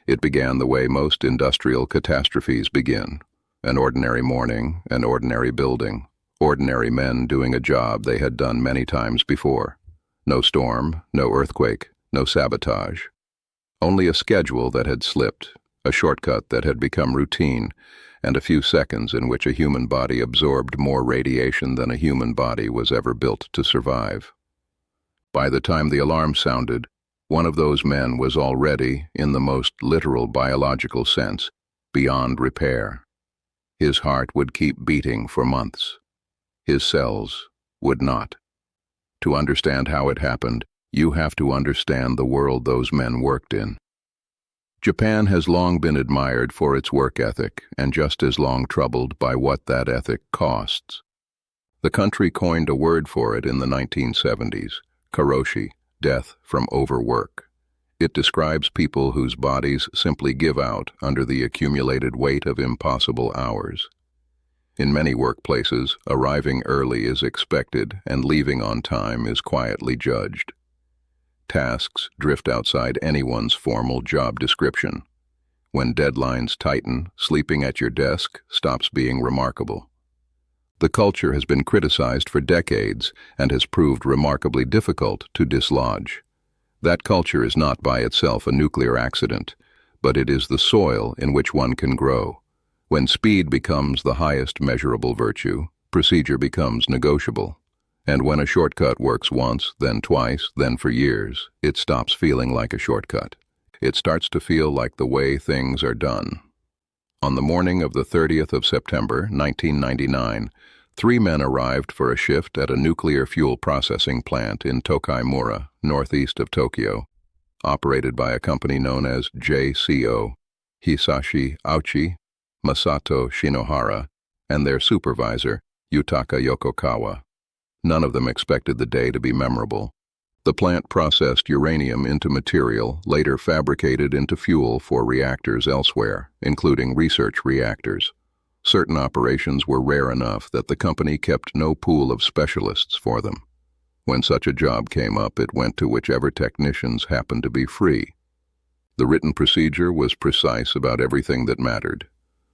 It began the way most industrial catastrophes begin. An ordinary morning, an ordinary building, ordinary men doing a job they had done many times before. No storm, no earthquake, no sabotage. Only a schedule that had slipped, a shortcut that had become routine, and a few seconds in which a human body absorbed more radiation than a human body was ever built to survive. By the time the alarm sounded, one of those men was already, in the most literal biological sense, beyond repair. His heart would keep beating for months. His cells would not. To understand how it happened, you have to understand the world those men worked in. Japan has long been admired for its work ethic and just as long troubled by what that ethic costs. The country coined a word for it in the 1970s, karoshi, death from overwork. It describes people whose bodies simply give out under the accumulated weight of impossible hours. In many workplaces, arriving early is expected and leaving on time is quietly judged. Tasks drift outside anyone's formal job description. When deadlines tighten, sleeping at your desk stops being remarkable. The culture has been criticized for decades and has proved remarkably difficult to dislodge. That culture is not by itself a nuclear accident, but it is the soil in which one can grow. When speed becomes the highest measurable virtue, procedure becomes negotiable. And when a shortcut works once, then twice, then for years, it stops feeling like a shortcut. It starts to feel like the way things are done. On the morning of the 30th of September, 1999, 3 men arrived for a shift at a nuclear fuel processing plant in Tokaimura, northeast of Tokyo, operated by a company known as JCO, Hisashi Auchi, Masato Shinohara, and their supervisor, Yutaka Yokokawa. None of them expected the day to be memorable. The plant processed uranium into material later fabricated into fuel for reactors elsewhere, including research reactors. Certain operations were rare enough that the company kept no pool of specialists for them. When such a job came up, it went to whichever technicians happened to be free. The written procedure was precise about everything that mattered: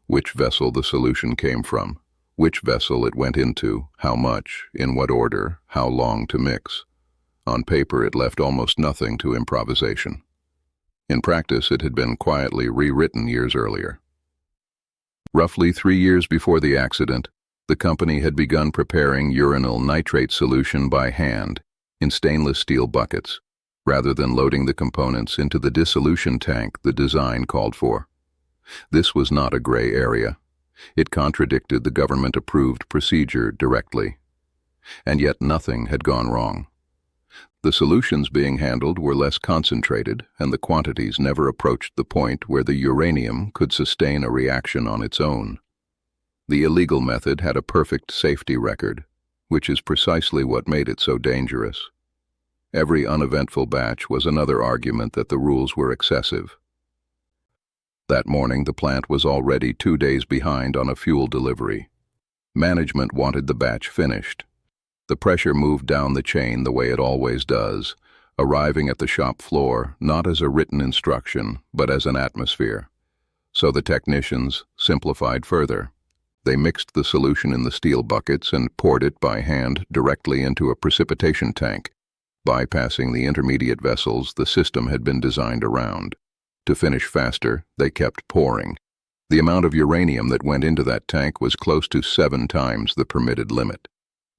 which vessel the solution came from, which vessel it went into, how much, in what order, how long to mix. On paper, it left almost nothing to improvisation. In practice, it had been quietly rewritten years earlier. Roughly 3 years before the accident, the company had begun preparing uranyl nitrate solution by hand in stainless steel buckets, rather than loading the components into the dissolution tank the design called for. This was not a gray area. It contradicted the government-approved procedure directly. And yet nothing had gone wrong. The solutions being handled were less concentrated, and the quantities never approached the point where the uranium could sustain a reaction on its own. The illegal method had a perfect safety record, which is precisely what made it so dangerous. Every uneventful batch was another argument that the rules were excessive. That morning, the plant was already 2 days behind on a fuel delivery. Management wanted the batch finished. The pressure moved down the chain the way it always does, arriving at the shop floor not as a written instruction, but as an atmosphere. So the technicians simplified further. They mixed the solution in the steel buckets and poured it by hand directly into a precipitation tank, bypassing the intermediate vessels the system had been designed around. To finish faster, they kept pouring. The amount of uranium that went into that tank was close to 7 times the permitted limit.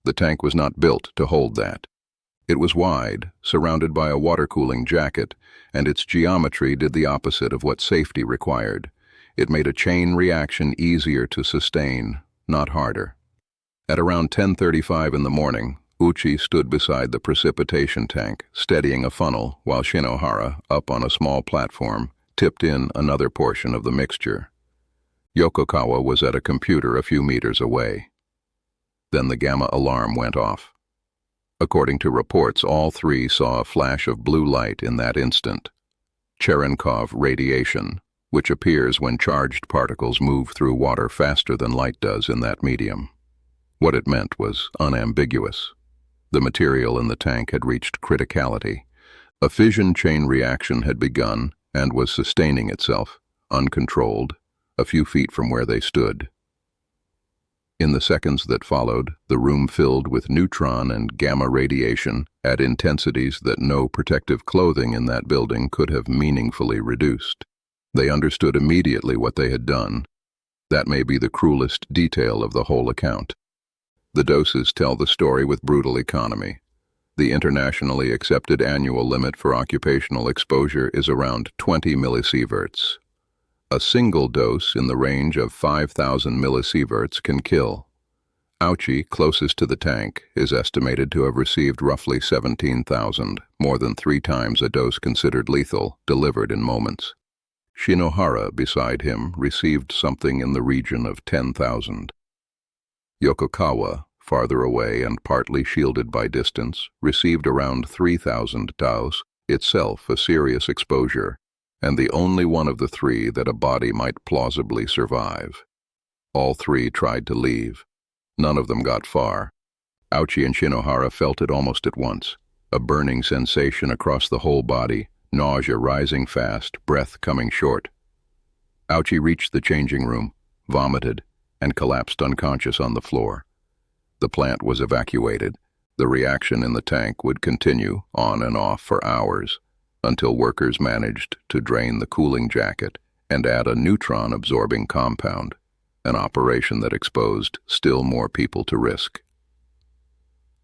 The tank was not built to hold that. It was wide, surrounded by a water-cooling jacket, and its geometry did the opposite of what safety required. It made a chain reaction easier to sustain, not harder. At around 10:35 in the morning, Uchi stood beside the precipitation tank, steadying a funnel, while Shinohara, up on a small platform, tipped in another portion of the mixture. Yokokawa was at a computer a few meters away. Then the gamma alarm went off. According to reports, all 3 saw a flash of blue light in that instant. Cherenkov radiation, which appears when charged particles move through water faster than light does in that medium. What it meant was unambiguous. The material in the tank had reached criticality. A fission chain reaction had begun, and was sustaining itself, uncontrolled, a few feet from where they stood. In the seconds that followed, the room filled with neutron and gamma radiation at intensities that no protective clothing in that building could have meaningfully reduced. They understood immediately what they had done. That may be the cruelest detail of the whole account. The doses tell the story with brutal economy. The internationally accepted annual limit for occupational exposure is around 20 millisieverts. A single dose in the range of 5,000 millisieverts can kill. Ouchie, closest to the tank, is estimated to have received roughly 17,000, more than 3 times a dose considered lethal, delivered in moments. Shinohara, beside him, received something in the region of 10,000. Yokokawa, farther away and partly shielded by distance, received around 3,000 dose, itself a serious exposure, and the only one of the 3 that a body might plausibly survive. All 3 tried to leave. None of them got far. Ouchie and Shinohara felt it almost at once, a burning sensation across the whole body, nausea rising fast, breath coming short. Ouchie reached the changing room, vomited, and collapsed unconscious on the floor. The plant was evacuated. The reaction in the tank would continue on and off for hours, until workers managed to drain the cooling jacket and add a neutron-absorbing compound, an operation that exposed still more people to risk.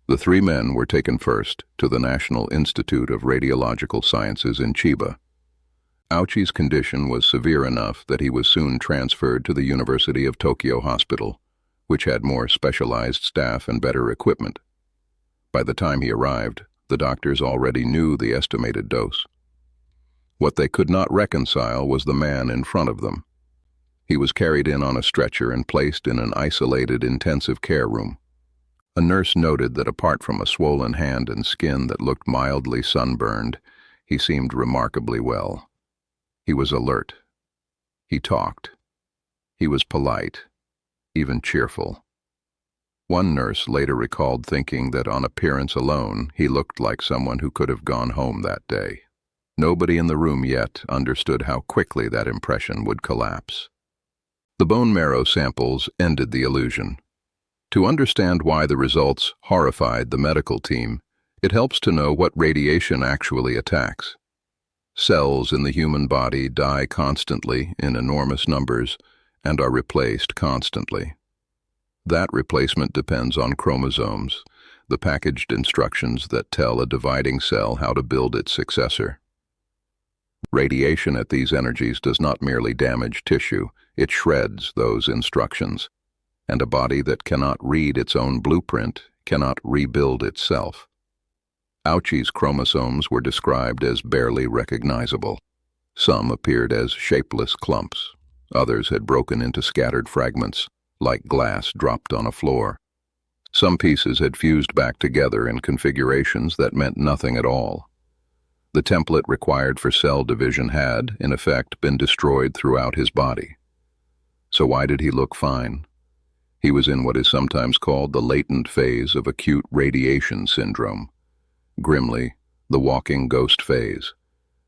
The 3 men were taken first to the National Institute of Radiological Sciences in Chiba. Ouchie's condition was severe enough that he was soon transferred to the University of Tokyo Hospital, which had more specialized staff and better equipment. By the time he arrived, the doctors already knew the estimated dose. What they could not reconcile was the man in front of them. He was carried in on a stretcher and placed in an isolated intensive care room. A nurse noted that apart from a swollen hand and skin that looked mildly sunburned, he seemed remarkably well. He was alert. He talked. He was polite, even cheerful. One nurse later recalled thinking that on appearance alone, he looked like someone who could have gone home that day. Nobody in the room yet understood how quickly that impression would collapse. The bone marrow samples ended the illusion. To understand why the results horrified the medical team, it helps to know what radiation actually attacks. Cells in the human body die constantly in enormous numbers and are replaced constantly. That replacement depends on chromosomes, the packaged instructions that tell a dividing cell how to build its successor. Radiation at these energies does not merely damage tissue, it shreds those instructions, and a body that cannot read its own blueprint cannot rebuild itself. Ouchie's chromosomes were described as barely recognizable. Some appeared as shapeless clumps. Others had broken into scattered fragments, like glass dropped on a floor. Some pieces had fused back together in configurations that meant nothing at all. The template required for cell division had, in effect, been destroyed throughout his body. So why did he look fine? He was in what is sometimes called the latent phase of acute radiation syndrome. Grimly, the walking ghost phase.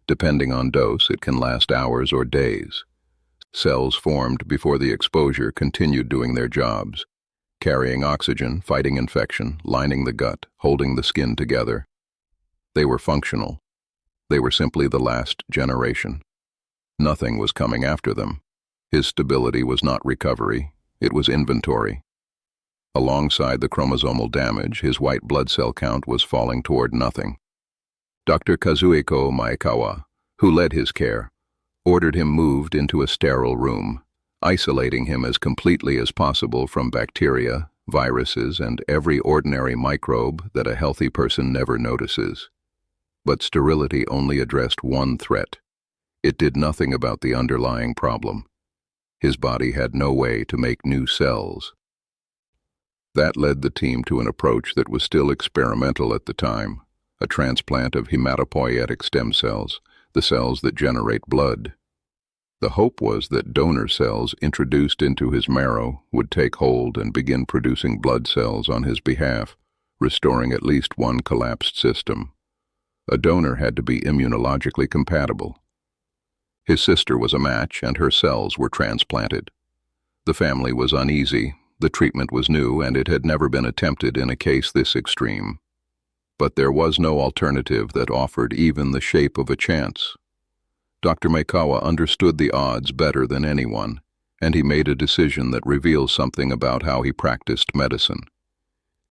Depending on dose, it can last hours or days. Cells formed before the exposure continued doing their jobs, carrying oxygen, fighting infection, lining the gut, holding the skin together. They were functional. They were simply the last generation. Nothing was coming after them. His stability was not recovery, it was inventory. Alongside the chromosomal damage, his white blood cell count was falling toward nothing. Dr. Kazuhiko Maekawa, who led his care, ordered him moved into a sterile room, isolating him as completely as possible from bacteria, viruses, and every ordinary microbe that a healthy person never notices. But sterility only addressed one threat. It did nothing about the underlying problem. His body had no way to make new cells. That led the team to an approach that was still experimental at the time, a transplant of hematopoietic stem cells, the cells that generate blood. The hope was that donor cells introduced into his marrow would take hold and begin producing blood cells on his behalf, restoring at least one collapsed system. A donor had to be immunologically compatible. His sister was a match, and her cells were transplanted. The family was uneasy. The treatment was new, and it had never been attempted in a case this extreme. But there was no alternative that offered even the shape of a chance. Dr. Maekawa understood the odds better than anyone, and he made a decision that reveals something about how he practiced medicine.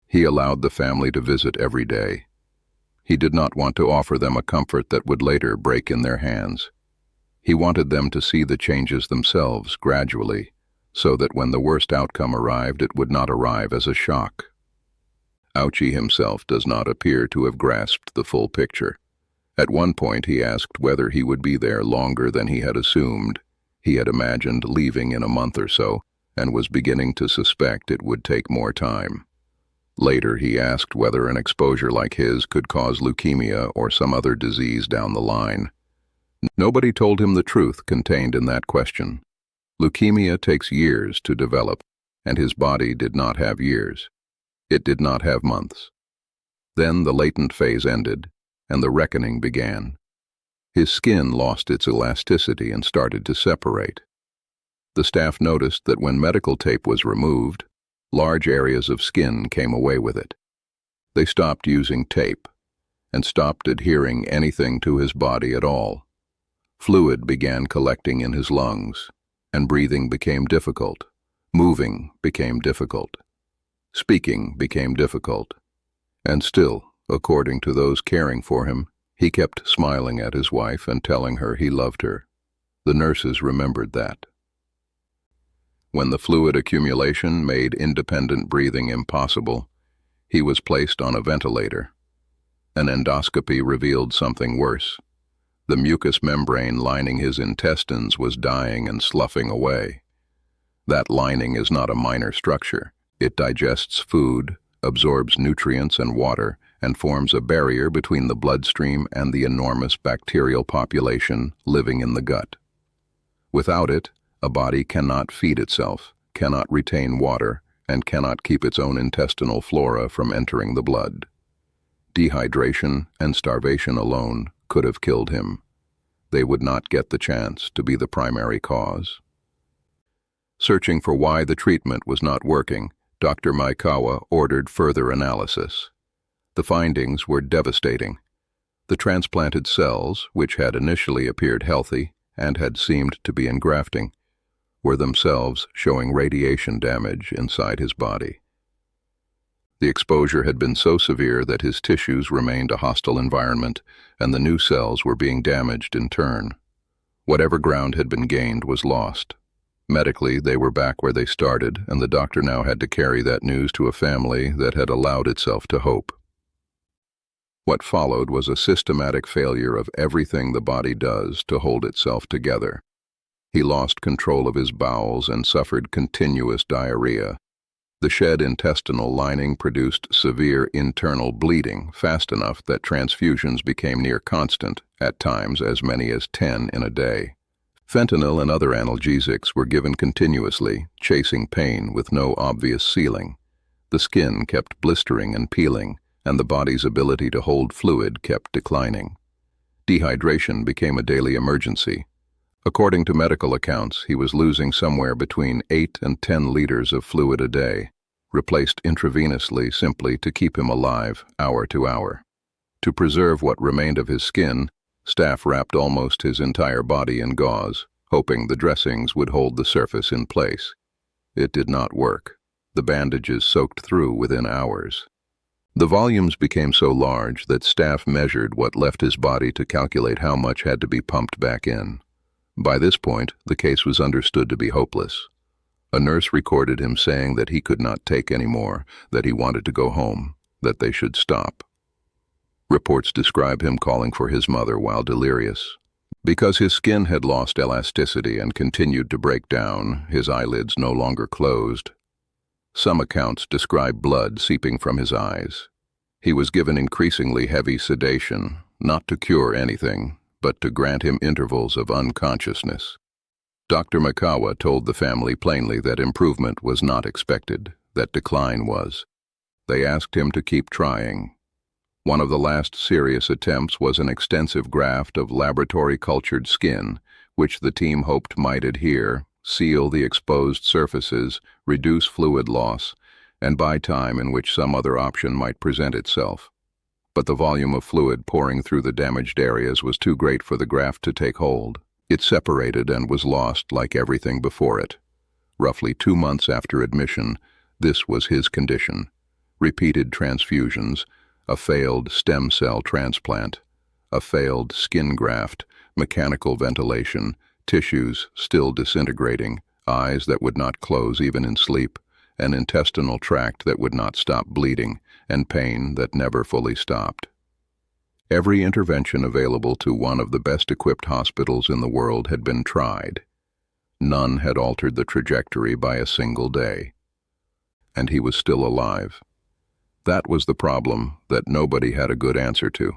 He allowed the family to visit every day. He did not want to offer them a comfort that would later break in their hands. He wanted them to see the changes themselves gradually, so that when the worst outcome arrived, it would not arrive as a shock. Ouchi himself does not appear to have grasped the full picture. At one point he asked whether he would be there longer than he had assumed. He had imagined leaving in a month or so, and was beginning to suspect it would take more time. Later he asked whether an exposure like his could cause leukemia or some other disease down the line. Nobody told him the truth contained in that question. Leukemia takes years to develop, and his body did not have years. It did not have months. Then the latent phase ended, and the reckoning began. His skin lost its elasticity and started to separate. The staff noticed that when medical tape was removed, large areas of skin came away with it. They stopped using tape, and stopped adhering anything to his body at all. Fluid began collecting in his lungs, and breathing became difficult. Moving became difficult. Speaking became difficult. And still, according to those caring for him, he kept smiling at his wife and telling her he loved her. The nurses remembered that. When the fluid accumulation made independent breathing impossible, he was placed on a ventilator. An endoscopy revealed something worse. The mucous membrane lining his intestines was dying and sloughing away. That lining is not a minor structure. It digests food, absorbs nutrients and water, and forms a barrier between the bloodstream and the enormous bacterial population living in the gut. Without it, a body cannot feed itself, cannot retain water, and cannot keep its own intestinal flora from entering the blood. Dehydration and starvation alone could have killed him. They would not get the chance to be the primary cause. Searching for why the treatment was not working, Dr. Maekawa ordered further analysis. The findings were devastating. The transplanted cells, which had initially appeared healthy and had seemed to be engrafting, were themselves showing radiation damage inside his body. The exposure had been so severe that his tissues remained a hostile environment, and the new cells were being damaged in turn. Whatever ground had been gained was lost. Medically, they were back where they started, and the doctor now had to carry that news to a family that had allowed itself to hope. What followed was a systematic failure of everything the body does to hold itself together. He lost control of his bowels and suffered continuous diarrhea. The shed intestinal lining produced severe internal bleeding, fast enough that transfusions became near constant, at times as many as 10 in a day. Fentanyl and other analgesics were given continuously, chasing pain with no obvious ceiling. The skin kept blistering and peeling, and the body's ability to hold fluid kept declining. Dehydration became a daily emergency. According to medical accounts, he was losing somewhere between 8 and 10 liters of fluid a day, replaced intravenously simply to keep him alive hour to hour. To preserve what remained of his skin, staff wrapped almost his entire body in gauze, hoping the dressings would hold the surface in place. It did not work. The bandages soaked through within hours. The volumes became so large that staff measured what left his body to calculate how much had to be pumped back in. By this point, the case was understood to be hopeless. A nurse recorded him saying that he could not take any more, that he wanted to go home, that they should stop. Reports describe him calling for his mother while delirious. Because his skin had lost elasticity and continued to break down, his eyelids no longer closed. Some accounts describe blood seeping from his eyes. He was given increasingly heavy sedation, not to cure anything, but to grant him intervals of unconsciousness. Dr. Maekawa told the family plainly that improvement was not expected, that decline was. They asked him to keep trying. One of the last serious attempts was an extensive graft of laboratory-cultured skin, which the team hoped might adhere, seal the exposed surfaces, reduce fluid loss, and buy time in which some other option might present itself. But the volume of fluid pouring through the damaged areas was too great for the graft to take hold. It separated and was lost like everything before it. Roughly 2 months after admission, this was his condition: repeated transfusions, a failed stem cell transplant, a failed skin graft, mechanical ventilation, tissues still disintegrating, eyes that would not close even in sleep, an intestinal tract that would not stop bleeding, and pain that never fully stopped. Every intervention available to one of the best-equipped hospitals in the world had been tried. None had altered the trajectory by a single day. And he was still alive. That was the problem that nobody had a good answer to.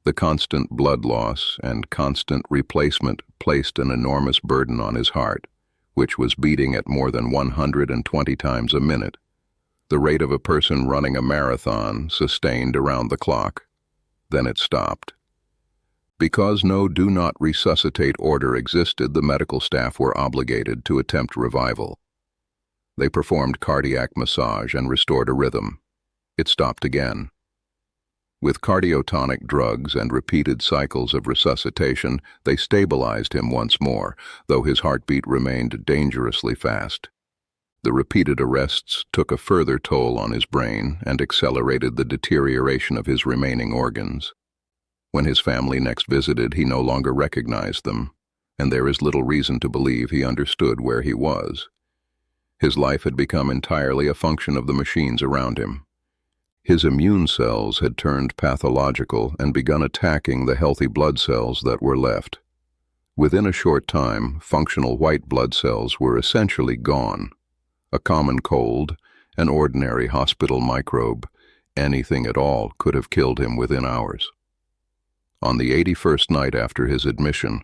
The constant blood loss and constant replacement placed an enormous burden on his heart, which was beating at more than 120 times a minute, the rate of a person running a marathon, sustained around the clock. Then it stopped. Because no do not resuscitate order existed, the medical staff were obligated to attempt revival. They performed cardiac massage and restored a rhythm. It stopped again. With cardiotonic drugs and repeated cycles of resuscitation, they stabilized him once more, though his heartbeat remained dangerously fast. The repeated arrests took a further toll on his brain and accelerated the deterioration of his remaining organs. When his family next visited, he no longer recognized them, and there is little reason to believe he understood where he was. His life had become entirely a function of the machines around him. His immune cells had turned pathological and begun attacking the healthy blood cells that were left. Within a short time, functional white blood cells were essentially gone. A common cold, an ordinary hospital microbe, anything at all could have killed him within hours. On the 81st night after his admission,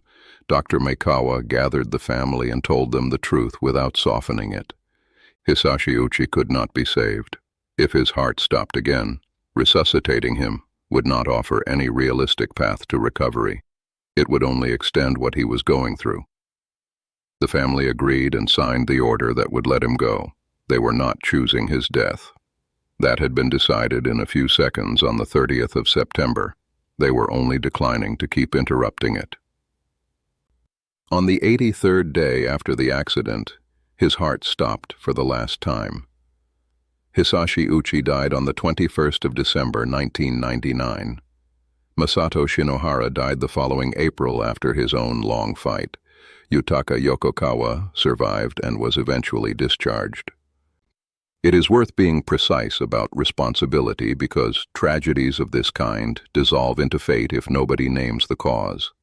Dr. Maekawa gathered the family and told them the truth without softening it. Hisashi Uchi could not be saved. If his heart stopped again, resuscitating him would not offer any realistic path to recovery. It would only extend what he was going through. The family agreed and signed the order that would let him go. They were not choosing his death. That had been decided in a few seconds on the 30th of September. They were only declining to keep interrupting it. On the 83rd day after the accident, his heart stopped for the last time. Hisashi Uchi died on the 21st of December, 1999. Masato Shinohara died the following April after his own long fight. Yutaka Yokokawa survived and was eventually discharged. It is worth being precise about responsibility because tragedies of this kind dissolve into fate if nobody names the cause.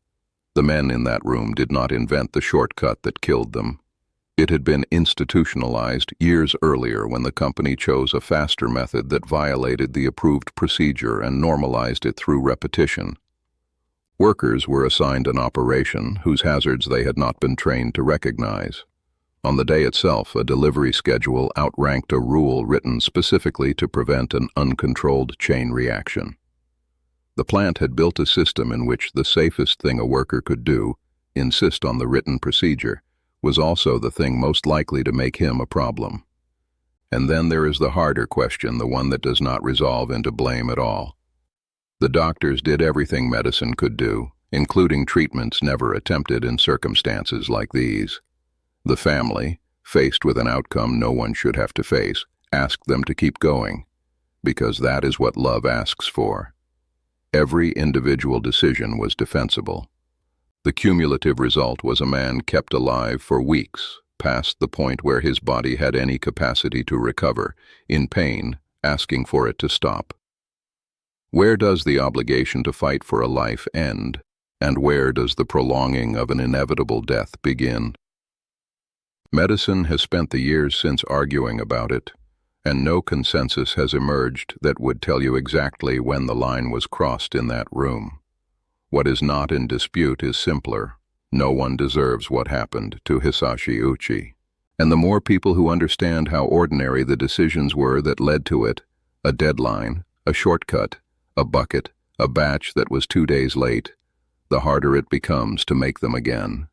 The men in that room did not invent the shortcut that killed them. It had been institutionalized years earlier when the company chose a faster method that violated the approved procedure and normalized it through repetition. Workers were assigned an operation whose hazards they had not been trained to recognize. On the day itself, a delivery schedule outranked a rule written specifically to prevent an uncontrolled chain reaction. The plant had built a system in which the safest thing a worker could do, insist on the written procedure, was also the thing most likely to make him a problem. And then there is the harder question, the one that does not resolve into blame at all. The doctors did everything medicine could do, including treatments never attempted in circumstances like these. The family, faced with an outcome no one should have to face, asked them to keep going, because that is what love asks for. Every individual decision was defensible. The cumulative result was a man kept alive for weeks, past the point where his body had any capacity to recover, in pain, asking for it to stop. Where does the obligation to fight for a life end, and where does the prolonging of an inevitable death begin? Medicine has spent the years since arguing about it, and no consensus has emerged that would tell you exactly when the line was crossed in that room. What is not in dispute is simpler. No one deserves what happened to Hisashi Uchi. And the more people who understand how ordinary the decisions were that led to it, a deadline, a shortcut, a bucket, a batch that was 2 days late, the harder it becomes to make them again.